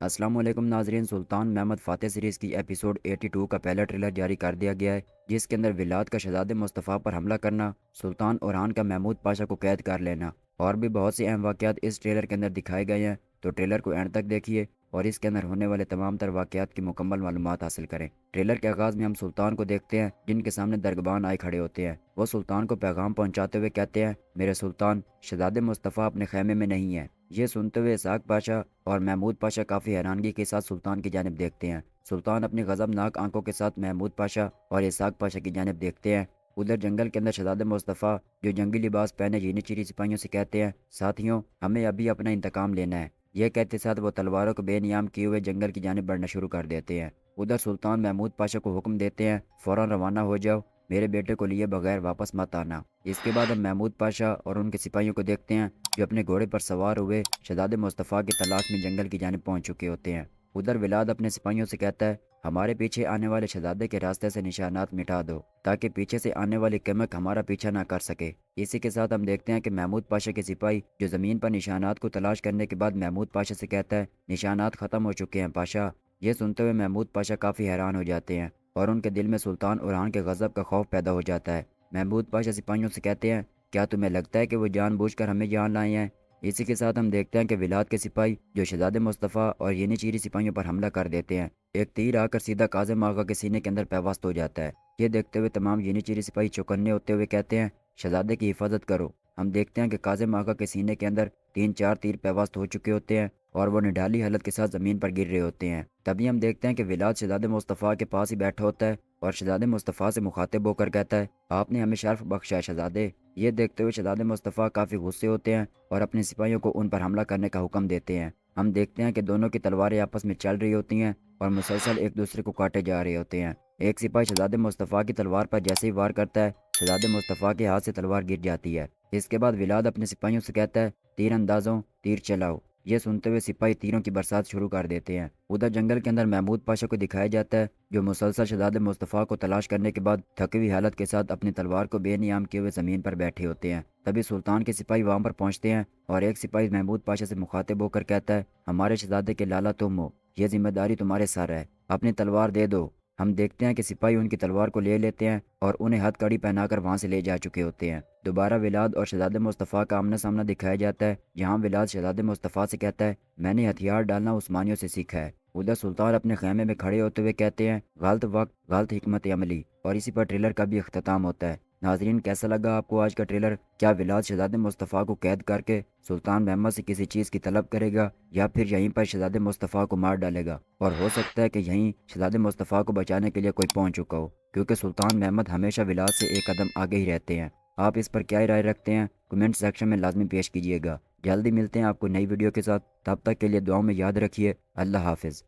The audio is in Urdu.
السلام علیکم ناظرین، سلطان محمد فاتح سیریز کی ایپیسوڈ 82 کا پہلا ٹریلر جاری کر دیا گیا ہے، جس کے اندر ولاد کا شہزادے مصطفیٰ پر حملہ کرنا، سلطان اوران کا محمود پاشا کو قید کر لینا اور بھی بہت سے اہم واقعات اس ٹریلر کے اندر دکھائے گئے ہیں۔ تو ٹریلر کو اینڈ تک دیکھیے اور اس کے اندر ہونے والے تمام تر واقعات کی مکمل معلومات حاصل کریں۔ ٹریلر کے آغاز میں ہم سلطان کو دیکھتے ہیں، جن کے سامنے درگبان آئے کھڑے ہوتے ہیں۔ وہ سلطان کو پیغام پہنچاتے ہوئے کہتے ہیں، میرے سلطان، شہزادے مصطفیٰ اپنے خیمے میں نہیں ہیں۔ یہ سنتے ہوئے اسحاق پاشا اور محمود پاشا کافی حیرانگی کے ساتھ سلطان کی جانب دیکھتے ہیں۔ سلطان اپنی غضبناک آنکھوں کے ساتھ محمود پاشا اور اسحاق پاشا کی جانب دیکھتے ہیں۔ ادھر جنگل کے اندر شہزادہ مصطفیٰ، جو جنگی لباس پہنے چینی چیری سپاہیوں سے کہتے ہیں، ساتھیوں، ہمیں ابھی اپنا انتقام لینا ہے۔ یہ کہتے ساتھ وہ تلواروں کو بے نیام کیے ہوئے جنگل کی جانب بڑھنا شروع کر دیتے ہیں۔ ادھر سلطان محمود پاشا کو حکم دیتے ہیں، فوراً روانہ ہو جاؤ، میرے بیٹے کو لیے بغیر واپس مت آنا۔ اس کے بعد ہم محمود پاشا اور ان کے سپاہیوں کو دیکھتے ہیں، جو اپنے گھوڑے پر سوار ہوئے شہزادے مصطفیٰ کی تلاش میں جنگل کی جانب پہنچ چکے ہوتے ہیں۔ ادھر ولاد اپنے سپاہیوں سے کہتا ہے، ہمارے پیچھے آنے والے شہزادے کے راستے سے نشانات مٹا دو، تاکہ پیچھے سے آنے والی کمک ہمارا پیچھا نہ کر سکے۔ اسی کے ساتھ ہم دیکھتے ہیں کہ محمود پاشا کے سپاہی، جو زمین پر نشانات کو تلاش کرنے کے بعد محمود پاشا سے کہتا ہے، نشانات ختم ہو چکے ہیں پاشا۔ یہ سنتے ہوئے محمود پاشا کافی حیران ہو جاتے ہیں اور ان کے دل میں سلطان اوران کے غضب کا خوف پیدا ہو جاتا ہے۔ محمود پاشا سپاہیوں سے کہتے ہیں، کیا تمہیں لگتا ہے کہ وہ جان بوجھ کر ہمیں یہاں لائے ہیں؟ اسی کے ساتھ ہم دیکھتے ہیں کہ ولاد کے سپاہی، جو شہزادے مصطفیٰ اور ینی چیری سپاہیوں پر حملہ کر دیتے ہیں، ایک تیر آ کر سیدھا کاظم آغا کے سینے کے اندر پیوست ہو جاتا ہے۔ یہ دیکھتے ہوئے تمام ینی چیری سپاہی چوکنے ہوتے ہوئے کہتے ہیں، شہزادے کی حفاظت کرو۔ ہم دیکھتے ہیں کہ کاظم آغا کے سینے کے اندر 3-4 تیر پیوست ہو چکے ہوتے ہیں اور وہ نڈالی حالت کے ساتھ زمین پر گر رہے ہوتے ہیں۔ تبھی ہم دیکھتے ہیں کہ ولاد شہزادے مصطفیٰ کے پاس ہی بیٹھا ہوتا ہے اور شہزادے مصطفیٰ سے مخاطب ہو کر کہتا ہے، آپ نے ہمیں شرف بخشا ہے شہزادے۔ یہ دیکھتے ہوئے شہزادے مصطفیٰ کافی غصے ہوتے ہیں اور اپنے سپاہیوں کو ان پر حملہ کرنے کا حکم دیتے ہیں۔ ہم دیکھتے ہیں کہ دونوں کی تلواریں آپس میں چل رہی ہوتی ہیں اور مسلسل ایک دوسرے کو کاٹے جا رہے ہوتے ہیں۔ ایک سپاہی شہزادے مصطفیٰ کی تلوار پر جیسے ہی وار کرتا ہے، شہزادے مصطفیٰ کے ہاتھ سے تلوار گر جاتی ہے۔ اس کے بعد ولاد اپنے سپاہیوں سے کہتا ہے، تیر اندازوں، تیر چلاؤ۔ یہ سنتے ہوئے سپاہی تیروں کی برسات شروع کر دیتے ہیں۔ ادھر جنگل کے اندر محمود پاشا کو دکھایا جاتا ہے، جو مسلسل شہزادے مصطفیٰ کو تلاش کرنے کے بعد تھکی ہوئی حالت کے ساتھ اپنی تلوار کو بے نیام کیے ہوئے زمین پر بیٹھے ہوتے ہیں۔ تبھی سلطان کے سپاہی وہاں پر پہنچتے ہیں اور ایک سپاہی محمود پاشا سے مخاطب ہو کر کہتا ہے، ہمارے شہزادے کے لالا تم ہو، یہ ذمہ داری تمہارے سر ہے، اپنی تلوار دے دو۔ ہم دیکھتے ہیں کہ سپاہی ان کی تلوار کو لے لیتے ہیں اور انہیں ہتھ کڑی پہنا کر وہاں سے لے جا چکے ہوتے ہیں۔ دوبارہ ولاد اور شہزادے مصطفیٰ کا آمنا سامنا دکھایا جاتا ہے، جہاں ولاد شہزادے مصطفیٰ سے کہتا ہے، میں نے ہتھیار ڈالنا عثمانیوں سے سیکھا ہے۔ ادھر سلطان اپنے خیمے میں کھڑے ہوتے ہوئے کہتے ہیں، غلط وقت، غلط حکمت عملی، اور اسی پر ٹریلر کا بھی اختتام ہوتا ہے۔ ناظرین، کیسا لگا آپ کو آج کا ٹریلر؟ کیا ولاد شہزادے مصطفیٰ کو قید کر کے سلطان محمد سے کسی چیز کی طلب کرے گا، یا پھر یہیں پر شہزادے مصطفیٰ کو مار ڈالے گا؟ اور ہو سکتا ہے کہ یہیں شہزادے مصطفیٰ کو بچانے کے لیے کوئی پہنچ چکا ہو، کیونکہ سلطان محمد ہمیشہ ولاد سے ایک قدم آگے ہی رہتے ہیں۔ آپ اس پر کیا رائے رکھتے ہیں؟ کمنٹ سیکشن میں لازمی پیش کیجیے گا۔ جلدی ملتے ہیں آپ کو نئی ویڈیو کے ساتھ، تب تک کے لیے دعاؤں میں یاد رکھیے۔ اللہ حافظ۔